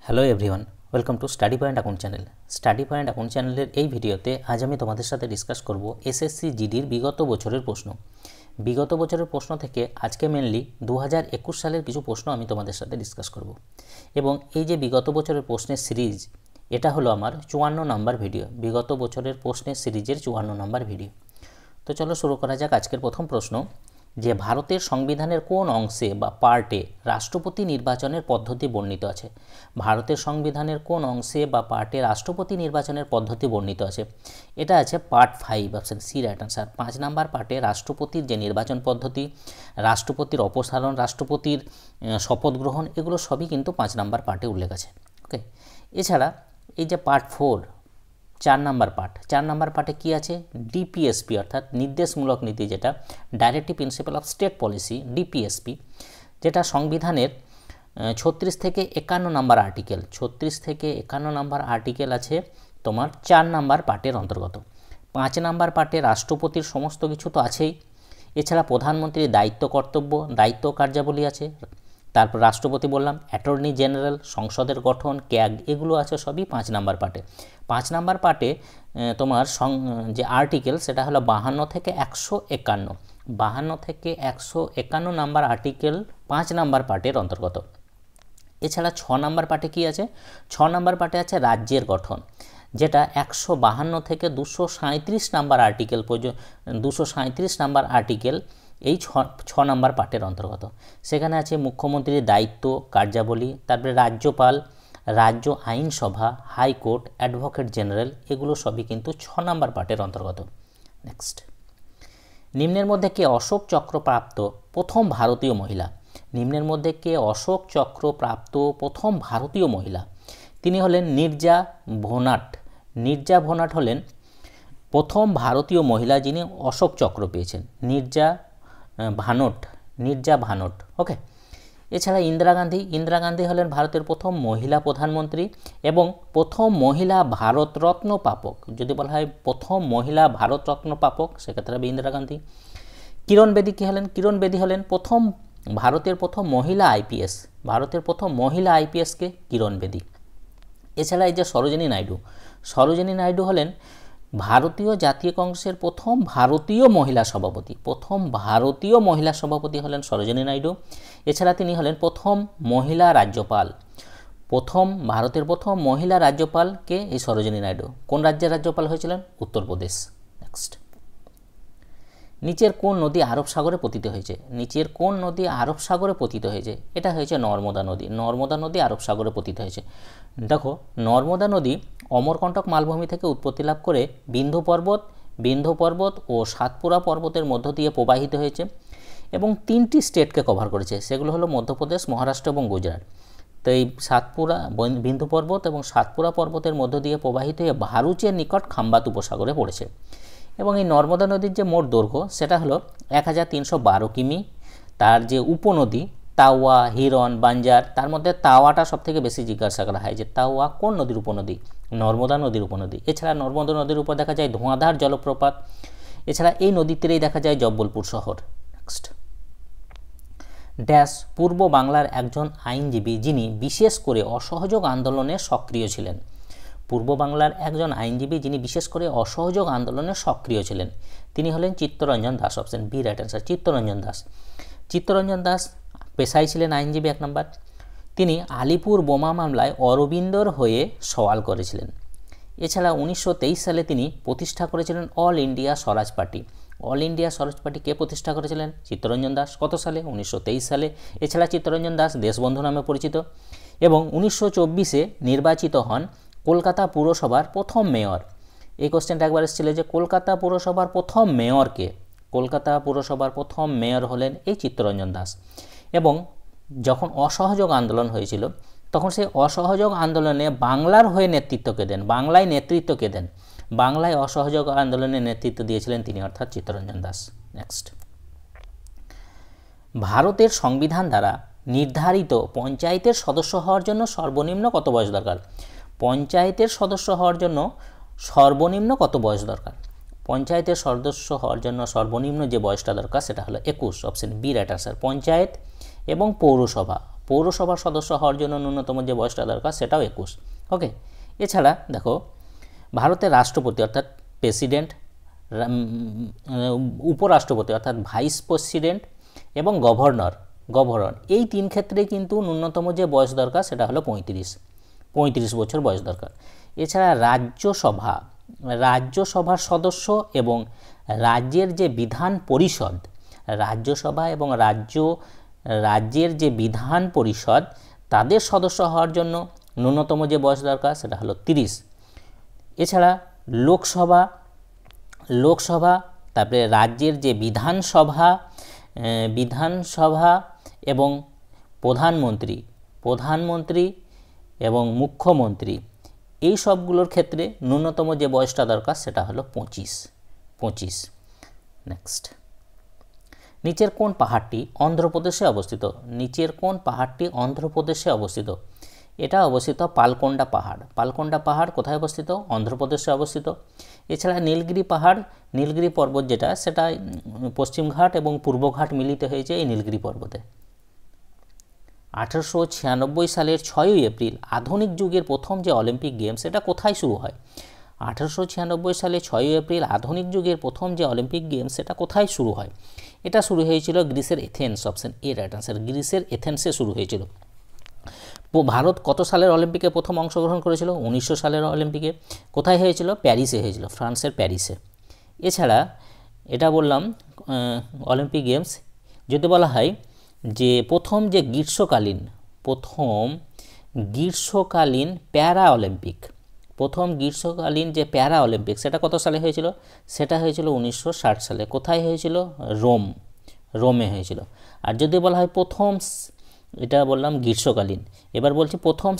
Hello everyone, welcome to study point account channel. Study point account চ্যানেলের এই ভিডিওতে আজ আমি তোমাদের সাথে ডিসকাস করব এসএসসি জিডির বিগত বছরের প্রশ্ন। বিগত বছরের প্রশ্ন থেকে আজকে মেনলি 2021 সালের কিছু প্রশ্ন আমি তোমাদের সাথে ডিসকাস করব। এবং এই যে বিগত বছরের প্রশ্নের সিরিজ, এটা হলো আমার 54 নাম্বার ভিডিও। বিগত বছরের প্রশ্নের সিরিজের 54 নাম্বার ভিডিও। তো চলো শুরু করা যাক আজকের প্রথম প্রশ্ন, যে ভারতের সংবিধানের কোন অংশে বা পার্টে রাষ্ট্রপতি নির্বাচনের পদ্ধতি বর্ণিত আছে? ভারতের সংবিধানের কোন অংশে বা পার্টে রাষ্ট্রপতি নির্বাচনের পদ্ধতি বর্ণিত আছে? এটা আছে part 5, option C right answer. 5 number পার্টে রাষ্ট্রপতির যে নির্বাচন পদ্ধতি, রাষ্ট্রপতির অপসারণ, রাষ্ট্রপতির শপথ গ্রহণ, এগুলো সবই কিন্তু 5 নাম্বার পার্টে উল্লেখ আছে। ওকে, এছাড়া এই যে পার্ট 4, 4 নাম্বার পার্টে কি আছে? ডিপিএসপি অর্থাৎ নির্দেশমূলক নীতি, যেটা directive principle of state policy, DPSP, যেটা সংবিধানের 36 থেকে 51 নাম্বার আর্টিকেল, 36 থেকে 51 নাম্বার আর্টিকেল আছে তোমার 4 নাম্বার পার্টের অন্তর্গত। 5 নাম্বার পার্টে রাষ্ট্রপতির সমস্ত কিছু তো আছেই, এছাড়া প্রধানমন্ত্রীর দায়িত্ব কর্তব্য, দায়িত্ব কার্যাবলী আছে। তারপর রাষ্ট্রপতি বললাম, অ্যাটর্নি জেনারেল, সংসদের গঠন, ক্যাগ, এগুলো আছে সবই 5 নাম্বার পার্টে। 5 নাম্বার পার্টে তোমার যে আর্টিকেল, সেটা হলো 52 থেকে 151, 52 থেকে 151 নাম্বার আর্টিকেল 5 নাম্বার পার্টের অন্তর্গত। এছাড়া 6 নাম্বার পার্টে কি আছে? 6 নাম্বার পার্টে আছে রাজ্যের গঠন, যেটা 152 থেকে 237 নাম্বার আর্টিকেল পর্যন্ত, 237 নাম্বার আর্টিকেল এই 6 নাম্বার পার্টের অন্তর্গত। সেখানে আছে মুখ্যমন্ত্রীর দায়িত্ব কার্যাবলী, তারপরে রাজ্যপাল, রাজ্য আইনসভা, হাইকোর্ট, অ্যাডভোকেট জেনারেল, এগুলো সবই কিন্তু 6 নাম্বার পার্টের অন্তর্গত। নেক্সট, নিম্নের মধ্যে কে অশোক চক্র প্রাপ্ত প্রথম ভারতীয় মহিলা? নিম্নের মধ্যে কে অশোক চক্র প্রাপ্ত প্রথম ভারতীয় মহিলা? তিনি হলেন নীরজা ভোনাট। নীরজা ভোনাট হলেন প্রথম ভারতীয় মহিলা যিনি অশোক চক্র পেয়েছেন, নীরজা ভানট। ওকে, এছাড়া ইন্দিরা গান্ধী হলেন ভারতের প্রথম মহিলা প্রধানমন্ত্রী এবং প্রথম মহিলা ভারতরত্ন প্রাপক। যদি বলা হয় প্রথম মহিলা ভারতরত্ন প্রাপক, সেক্ষেত্রে হবে ইন্দিরা গান্ধী। কিরণ বেদী কি হলেন? কিরণ বেদী হলেন ভারতের প্রথম মহিলা আইপিএস। ভারতের প্রথম মহিলা আইপিএসকে কিরণ বেদী। এছাড়া এই যে সরোজিনী নাইডু হলেন ভারতীয় জাতীয় কংগ্রেসের প্রথম ভারতীয় মহিলা সভাপতি। প্রথম ভারতীয় মহিলা সভাপতি হলেন সরোজিনী নাইডু। এছাড়া তিনি হলেন প্রথম মহিলা রাজ্যপাল। ভারতের প্রথম মহিলা রাজ্যপালকে এই সরোজিনী নাইডু। কোন রাজ্যের রাজ্যপাল হয়েছিলেন? উত্তরপ্রদেশ। নেক্সট, নিচের কোন নদী আরব সাগরে পতিত হয়েছে? নিচের কোন নদী আরব সাগরে পতিত হয়েছে? এটা হয়েছে নর্মদা নদী। নর্মদা নদী আরব সাগরে পতিত হয়েছে। দেখো, নর্মদা নদী অমরকণ্টক মালভূমি থেকে উৎপত্তি লাভ করে বিন্ধ্য পর্বত ও সাতপুরা পর্বতের মধ্য দিয়ে প্রবাহিত হয়েছে এবং 3টি স্টেটকে কভার করেছে। সেগুলো হলো মধ্যপ্রদেশ, মহারাষ্ট্র এবং গুজরাট। তো এই বিন্ধ্য পর্বত এবং সাতপুরা পর্বতের মধ্য দিয়ে প্রবাহিত হয়ে ভারুচের নিকট খাম্বাত উপসাগরে পড়েছে। এবং এই নর্মদা নদীর যে মোট দৈর্ঘ্য, সেটা হলো 1312 কিমি। তার যে উপনদী তাওয়া, হিরন, বাঞ্জার, তার মধ্যে তাওয়াটা সবথেকে বেশি জিজ্ঞাসা করা হয় যে তাওয়া কোন নদীর উপনদী? নর্মদা নদীর উপনদী। এছাড়া নর্মদা নদীর উপর দেখা যায় ধোঁয়াধার জলপ্রপাত। এছাড়া এই নদীর তীরেই দেখা যায় জব্বলপুর শহর। নেক্সট, ড্যাশ পূর্ব বাংলার একজন আইনজীবী যিনি বিশেষ করে অসহযোগ আন্দোলনে সক্রিয় ছিলেন। পূর্ব বাংলার একজন আইনজীবী যিনি বিশেষ করে অসহযোগ আন্দোলনে সক্রিয় ছিলেন, তিনি হলেন Chittaranjan Das. Option B right answer, Chittaranjan Das পেশায় ছিলেন আইনজীবী। 1 নম্বর, তিনি আলিপুর বোমা মামলায় অরবিন্দর হয়ে সওয়াল করেছিলেন। এছাড়া 1923 সালে তিনি প্রতিষ্ঠা করেছিলেন অল ইন্ডিয়া স্বরাজ পার্টি। অল ইন্ডিয়া স্বরাজ পার্টি কে প্রতিষ্ঠা করেছিলেন? চিত্তরঞ্জন দাস। কত সালে? 1923 সালে। এছাড়া চিত্তরঞ্জন দাস দেশবন্ধু নামে পরিচিত এবং 1924-এ নির্বাচিত হন কলকাতা পুরসভার প্রথম মেয়র। এই কোশ্চেনটা একবার এসেছিল যে কলকাতা পুরসভার প্রথম মেয়রকে? কলকাতা পুরসভার প্রথম মেয়র হলেন এই চিত্তরঞ্জন দাস। এবং যখন অসহযোগ আন্দোলন হয়েছিল, তখন সেই অসহযোগ আন্দোলনে বাংলার হয়ে নেতৃত্বকে দেন, বাংলায় অসহযোগ আন্দোলনে নেতৃত্ব দিয়েছিলেন তিনি, অর্থাৎ চিত্তরঞ্জন দাস। নেক্সট, ভারতের সংবিধান দ্বারা নির্ধারিত পঞ্চায়েতের সদস্য হওয়ার জন্য সর্বনিম্ন কত বয়স দরকার? পঞ্চায়েতের সদস্য হওয়ার জন্য সর্বনিম্ন কত বয়স দরকার? পঞ্চায়েতের সদস্য হওয়ার জন্য সর্বনিম্ন যে বয়সটা দরকার, সেটা হলো 21। Option B right answer. Panchayat এবং পৌরসভার সদস্য হওয়ার জন্য ন্যূনতম যে বয়সটা দরকার সেটাও 21। ওকে, এছাড়া দেখো ভারতের রাষ্ট্রপতি অর্থাৎ প্রেসিডেন্ট, উপরাষ্ট্রপতি অর্থাৎ ভাইস প্রেসিডেন্ট এবং গভর্নর এই 3 ক্ষেত্রে কিন্তু ন্যূনতম যে বয়স দরকার সেটা হলো 35 বছর বয়স দরকার। এছাড়া রাজ্যসভার সদস্য এবং রাজ্যের যে বিধান পরিষদ, রাজ্যসভা এবং রাজ্যের যে বিধান পরিষদ তাদের সদস্য হওয়ার জন্য ন্যূনতম যে বয়স দরকার সেটা হলো 30। এছাড়া লোকসভা তারপরে রাজ্যের যে বিধানসভা এবং প্রধানমন্ত্রী এবং মুখ্যমন্ত্রী এই সবগুলোর ক্ষেত্রে ন্যূনতম যে বয়সটা দরকার সেটা হলো 25। নেক্সট, নিচের কোন পাহাড়টি অন্ধ্রপ্রদেশে অবস্থিত? এটা অবস্থিত পালকোন্ডা পাহাড় কোথায় অবস্থিত? অন্ধ্রপ্রদেশে অবস্থিত। এছাড়া নীলগিরি পর্বত যেটা সেটা পশ্চিমঘাট এবং পূর্বঘাট মিলিত হয়েছে এই নীলগিরি পর্বতে। 1896 সালের 6ই এপ্রিল আধুনিক যুগের প্রথম যে অলিম্পিক গেমস এটা কোথায় শুরু হয়? 1896 সালে 6ই এপ্রিল আধুনিক যুগের প্রথম যে অলিম্পিক গেমস সেটা কোথায় শুরু হয়? এটা শুরু হয়েছিল গ্রিসের Athens, option A right answer, গ্রিসের এথেন্সে শুরু হয়েছিল। ভারত কত সালের অলিম্পিকে প্রথম অংশগ্রহণ করেছিল? 1900 সালের অলিম্পিকে। কোথায় হয়েছিল? প্যারিসে হয়েছিল, ফ্রান্সের প্যারিসে। এছাড়া এটা বললাম অলিম্পিক গেমস, যদি বলা হয় যে প্রথম গ্রীষ্মকালীন প্যারা অলিম্পিক সেটা কত সালে হয়েছিল? সেটা হয়েছিল 1960 সালে। কোথায় হয়েছিল? রোমে হয়েছিল। আর যদি বলা হয় এটা বললাম গ্রীষ্মকালীন, এবার বলছি প্রথম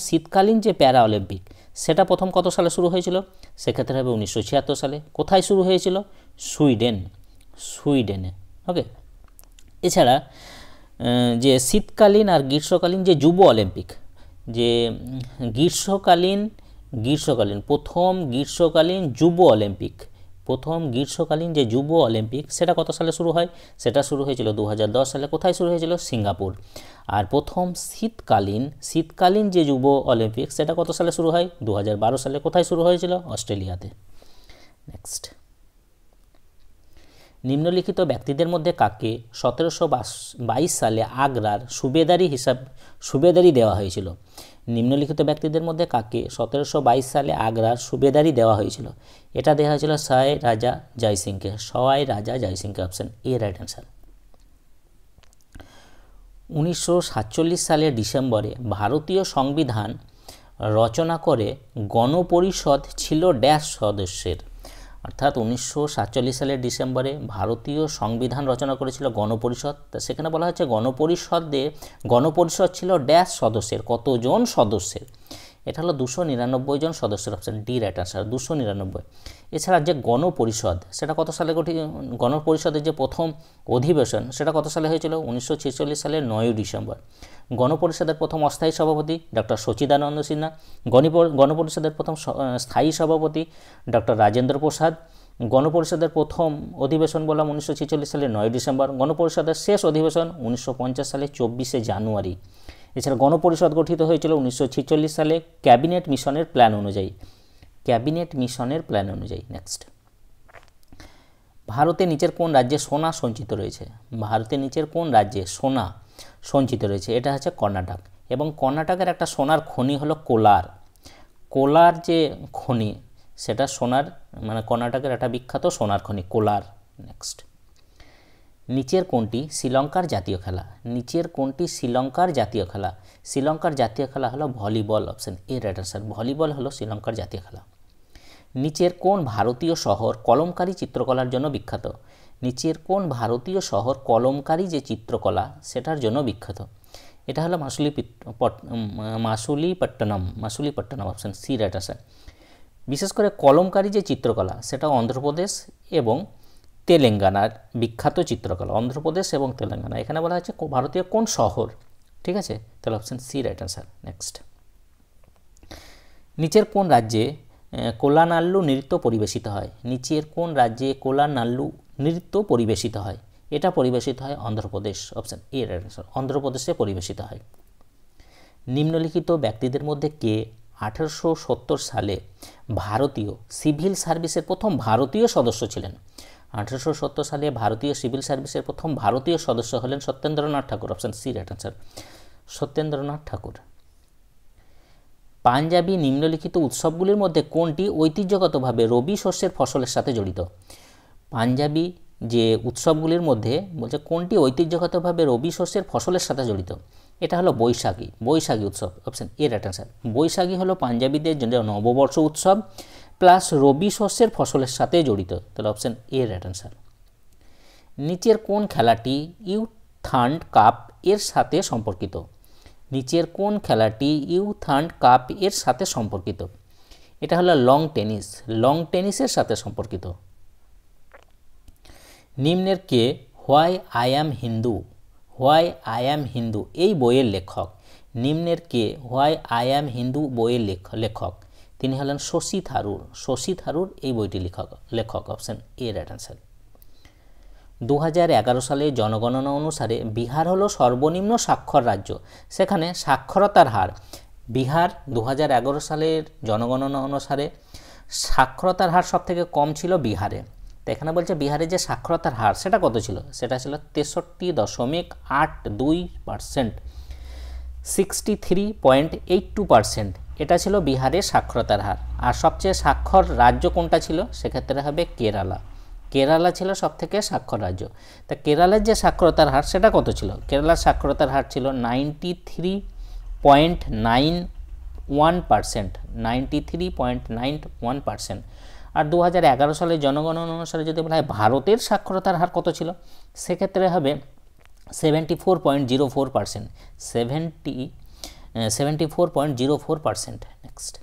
শীতকালীন যে প্যারা অলিম্পিক সেটা প্রথম কত সালে শুরু হয়েছিল? সেক্ষেত্রে হবে 1976 সালে। কোথায় শুরু হয়েছিল? সুইডেনে। ওকে, এছাড়া যে শীতকালীন আর গ্রীষ্মকালীন যে যুব অলিম্পিক, যে গ্রীষ্মকালীন প্রথম গ্রীষ্মকালীন যে যুব অলিম্পিক সেটা কত সালে শুরু হয়? সেটা শুরু হয়েছিল 2010 সালে। কোথায় শুরু হয়েছিল? সিঙ্গাপুর। আর প্রথম শীতকালীন যে যুব অলিম্পিক সেটা কত সালে শুরু হয়? 2012 সালে। কোথায় শুরু হয়েছিল? অস্ট্রেলিয়াতে। নেক্সট, নিম্নলিখিত ব্যক্তিদের মধ্যে কাকে 1722 সালে আগ্রার সুবেদারি দেওয়া হয়েছিল? নিম্নলিখিত ব্যক্তিদের মধ্যে কাকে 1722 সালে আগ্রার সুবেদারি দেওয়া হয়েছিল? এটা দেওয়া হয়েছিল সওয়াই রাজা জয়সিংকে, অপশন এ রাইট অ্যান্সার। 1947 সালের ডিসেম্বরে ভারতীয় সংবিধান রচনা করে গণপরিষদ ছিল ড্যাশ সদস্যের? অর্থাৎ 1947 সালের ডিসেম্বরে ভারতীয় সংবিধান রচনা করেছিল গণপরিষদ। তা সেখানে বলা হচ্ছে গণপরিষদ ছিল ড্যাশ সদস্যের, কতজন সদস্যের? এটা হলো 299 জন সদস্যের, অপশন ডি রাইট আনসার, 299। এছাড়া যে গণপরিষদ সেটা কত সালে গণপরিষদের যে প্রথম অধিবেশন সেটা কত সালে হয়েছিল? 1946 সালের 9 ডিসেম্বর। গণপরিষদের প্রথম অস্থায়ী সভাপতি ডক্টর সচিদানন্দ সিনহা। গণপরিষদের প্রথম স্থায়ী সভাপতি ডক্টর রাজেন্দ্র প্রসাদ। গণপরিষদের প্রথম অধিবেশন বললাম 1946 সালের 9 ডিসেম্বর। গণপরিষদের শেষ অধিবেশন 1950 সালের 24শে জানুয়ারি। এছাড়া গণপরিষদ গঠিত হয়েছিল 1946 সালে ক্যাবিনেট মিশনের প্ল্যান অনুযায়ী। নেক্সট, ভারতের নিচের কোন রাজ্যে সোনা সঞ্চিত রয়েছে? এটা হচ্ছে কর্ণাটক। এবং কর্ণাটকের একটা সোনার খনি হলো কোলার যে খনি সেটা সোনার কর্ণাটকের একটা বিখ্যাত সোনার খনি কোলার। নেক্সট, নিচের কোনটি শ্রীলঙ্কার জাতীয় খেলা? শ্রীলঙ্কার জাতীয় খেলা হলো volleyball, option A right answer, volleyball হলো শ্রীলঙ্কার জাতীয় খেলা। নিচের কোন ভারতীয় শহর কলমকারী চিত্রকলার জন্য বিখ্যাত? কলমকারী যে চিত্রকলা সেটার জন্য বিখ্যাত? এটা হলো মাসুলিপট্টনম, অপশন সি রাইট আনসার। বিশেষ করে কলমকারী যে চিত্রকলা সেটা অন্ধ্রপ্রদেশ এবং তেলেঙ্গানার বিখ্যাত চিত্রকলা, অন্ধ্রপ্রদেশ এবং তেলেঙ্গানা। এখানে বলা হচ্ছে ভারতীয় কোন শহর, ঠিক আছে? তাহলে option C right answer. Next, নিচের কোন রাজ্যে কোলানাল্লু নৃত্য পরিবেশিত হয়? এটা পরিবেশিত হয় Andhra Pradesh, option A right answer, অন্ধ্রপ্রদেশে পরিবেশিত হয়। নিম্নলিখিত ব্যক্তিদের মধ্যে কে 1870 সালে ভারতীয় সিভিল সার্ভিসের প্রথম ভারতীয় সদস্য ছিলেন? 1870 সালে ভারতীয় সিভিল সার্ভিসের প্রথম ভারতীয় সদস্য হলেন Satyendranath Thakur, option C right answer, Satyendranath Thakur. Punjabi নিম্নলিখিত উৎসবগুলির মধ্যে কোনটি ঐতিহ্যগতভাবে রবি শস্যের ফসলের সাথে জড়িত? পাঞ্জাবি যে উৎসবগুলির মধ্যে বলছে কোনটি ঐতিহ্যগতভাবে রবি শস্যের ফসলের সাথে জড়িত? এটা হলো বৈশাখী, বৈশাখী উৎসব, অপশন এ রাইট অ্যান্সার। বৈশাখী হলো পাঞ্জাবিদের জন্য নববর্ষ উৎসব প্লাস রবি শস্যের ফসলের সাথে জড়িত, তাহলে অপশন এ রাইট অ্যান্সার। নিচের কোন খেলাটি ইউথান্ড কাপ এর সাথে সম্পর্কিত? নিচের কোন খেলাটি ইউথান্ড কাপ এর সাথে সম্পর্কিত? এটা হলো লং টেনিস, লং টেনিসের সাথে সম্পর্কিত। নিম্নের কে why I am Hindu, why I am Hindu এই বইয়ের লেখক? নিম্নের কে হোয়াই আই অ্যাম হিন্দু বইয়ের লেখক? তিনি হলেন শশী থারুর, শশী থারুর এই বইটি লেখক, অপশন এ রাইট অ্যান্সার। 2011 সালে জনগণনা অনুসারে বিহার হলো সর্বনিম্ন স্বাক্ষর রাজ্য, সেখানে সাক্ষরতার হার বিহার 2011 সালের জনগণনা অনুসারে সাক্ষরতার হার সবথেকে কম ছিল বিহারে। তো এখানে বলছে বিহারে যে সাক্ষরতার হার সেটা কত ছিল? সেটা ছিল 63.82%, 63.82%, এটা ছিল বিহারের সাক্ষরতার হার। আর সবচেয়ে সাক্ষর রাজ্য কোনটা ছিল? সেক্ষেত্রে হবে কেরালা, কেরালা ছিল সবথেকে সাক্ষর রাজ্য। তা কেরালার যে সাক্ষরতার হার সেটা কত ছিল? কেরালার সাক্ষরতার হার ছিল 93.91%, 93.91%। আর 2011 সালে জনগণনা অনুসারে যদি বলা হয় ভারতের সাক্ষরতার হার কত ছিল, সেক্ষেত্রে হবে 74.04%, 74.04%। নেক্সট,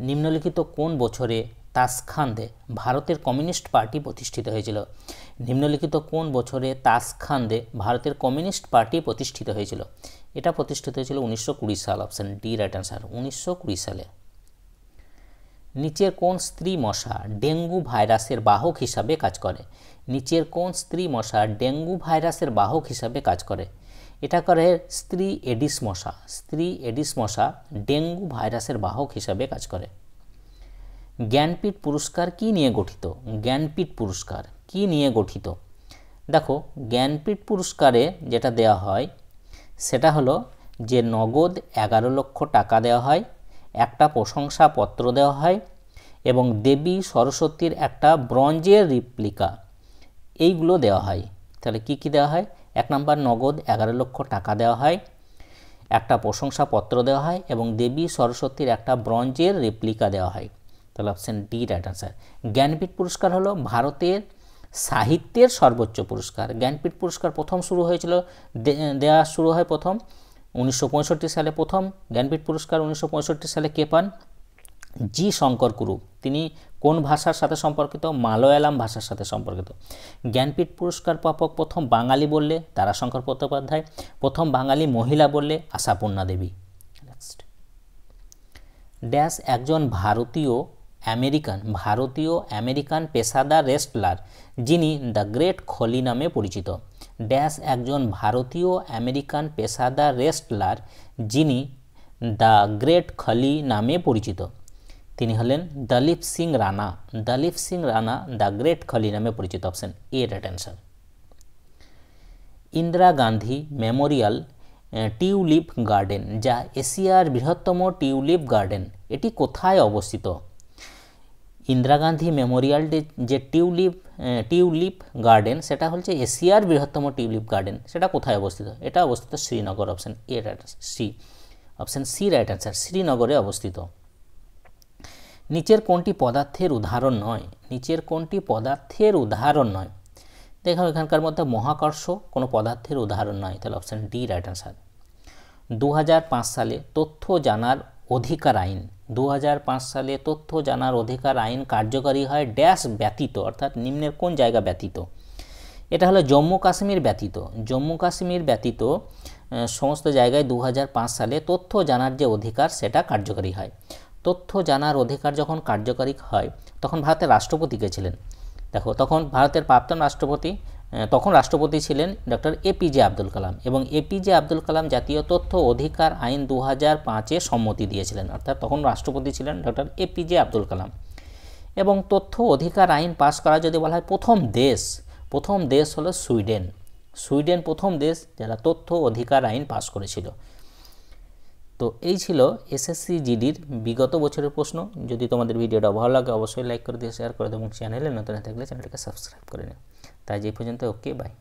নিম্নলিখিত কোন বছরে তাসখান্দে ভারতের কমিউনিস্ট পার্টি প্রতিষ্ঠিত হয়েছিল? নিম্নলিখিত কোন বছরে তাসখান্দে ভারতের কমিউনিস্ট পার্টি প্রতিষ্ঠিত হয়েছিল? এটা প্রতিষ্ঠিত হয়েছিল 1920 সাল, অপশন ডি রাইট অ্যান্সার, 1920 সালে। নিচের কোন স্ত্রী মশা ডেঙ্গু ভাইরাসের বাহক হিসাবে কাজ করে? নিচের কোন স্ত্রী মশা ডেঙ্গু ভাইরাসের বাহক হিসাবে কাজ করে? এটা করে স্ত্রী এডিস মশা, স্ত্রী এডিস মশা ডেঙ্গু ভাইরাসের বাহক হিসাবে কাজ করে। জ্ঞানপীঠ পুরস্কার কি নিয়ে গঠিত? জ্ঞানপীঠ পুরস্কার কি নিয়ে গঠিত? দেখো, জ্ঞানপীঠ পুরস্কারে যেটা দেওয়া হয় সেটা হলো যে নগদ 11 লক্ষ টাকা দেওয়া হয়, একটা প্রশংসাপত্র দেওয়া হয় এবং দেবী সরস্বতীর একটা ব্রঞ্জের রিপ্লিকা, এইগুলো দেওয়া হয়। তাহলে কি কি দেওয়া হয়? 1 নম্বর নগদ 11 লক্ষ টাকা দেওয়া হয়, একটা প্রশংসাপত্র দেওয়া হয় এবং দেবী সরস্বতীর একটা ব্রঞ্জের রেপ্লিকা দেওয়া হয়। তাহলে option D right answer. Jnanpith পুরস্কার হলো ভারতের সাহিত্যের সর্বোচ্চ পুরস্কার। জ্ঞানপীঠ পুরস্কার প্রথম শুরু হয়েছিল, দেওয়া শুরু হয় প্রথম 1965 সালে। প্রথম জ্ঞানপীঠ পুরস্কার 1965 সালে কে পান? জি শঙ্কর কুরু। তিনি কোন ভাষার সাথে সম্পর্কিত? মালয়ালাম ভাষার সাথে সম্পর্কিত। জ্ঞানপীঠ পুরস্কার প্রাপক প্রথম বাঙালি বললে তারাশঙ্কর চট্টোপাধ্যায়, প্রথম বাঙালি মহিলা বললে আশাপূর্ণা দেবী। নেক্সট, ড্যাশ একজন ভারতীয় আমেরিকান পেশাদার রেসলার যিনি দ্য গ্রেট খলি নামে পরিচিত। ড্যাশ একজন ভারতীয় আমেরিকান পেশাদার রেসলার যিনি দ্য গ্রেট খলি নামে পরিচিত। তিনি হলেন দলীপ সিং রানা। দলীপ সিং রানা দ্য গ্রেট খলি নামে পরিচিত, option A right answer. Indira Gandhi Memorial tulip garden, যা এশিয়ার বৃহত্তম টিউলিপ গার্ডেন, এটি কোথায় অবস্থিত? ইন্দিরা গান্ধী মেমোরিয়াল যে টিউলিপ গার্ডেন সেটা হচ্ছে এশিয়ার বৃহত্তম টিউলিপ গার্ডেন, সেটা কোথায় অবস্থিত? এটা অবস্থিত Srinagar, option A right C, option C right answer, শ্রীনগরে অবস্থিত। নিচের কোনটি পদার্থের উদাহরণ নয়? নিচের কোনটি পদার্থের উদাহরণ নয়? দেখো, এখানকার মধ্যে মহাকর্ষ কোনো পদার্থের উদাহরণ নয়, তাহলে অপশন ডি রাইট অ্যান্সার। 2005 সালে তথ্য জানার অধিকার আইন, 2005 সালে তথ্য জানার অধিকার আইন কার্যকরী হয় ড্যাশ ব্যতীত, অর্থাৎ নিম্নের কোন জায়গা ব্যতীত? এটা হলো জম্মু কাশ্মীর ব্যতীত। জম্মু কাশ্মীর ব্যতীত সমস্ত জায়গায় 2005 সালে তথ্য জানার যে অধিকার সেটা কার্যকরী হয়। তথ্য জানার অধিকার যখন কার্যকরী হয় তখন ভারতের রাষ্ট্রপতি কে ছিলেন? দেখো, তখন ভারতের প্রাক্তন রাষ্ট্রপতি তখন রাষ্ট্রপতি ছিলেন ডক্টর এপিজে আব্দুল কালাম, এবং এপিজে আব্দুল কালাম জাতীয় তথ্য অধিকার আইন 2005-এ সম্মতি দিয়েছিলেন। অর্থাৎ তখন রাষ্ট্রপতি ছিলেন ডক্টর এপিজে আব্দুল কালাম। এবং তথ্য অধিকার আইন পাশ করা যদি বলা হয় প্রথম দেশ হলো সুইডেন। সুইডেন প্রথম দেশ যারা তথ্য অধিকার আইন পাশ করেছিল। তো এই ছিল এসএসসি জিডির বিগত বছরের প্রশ্ন। যদি তোমাদের ভিডিওটা ভালো লাগে অবশ্যই লাইক করে দিও, শেয়ার করে দিও এবং চ্যানেলে নতুন থাকলে চ্যানেলটাকে সাবস্ক্রাইব করে নিও। তাই যে পর্যন্ত, ওকে, বাই।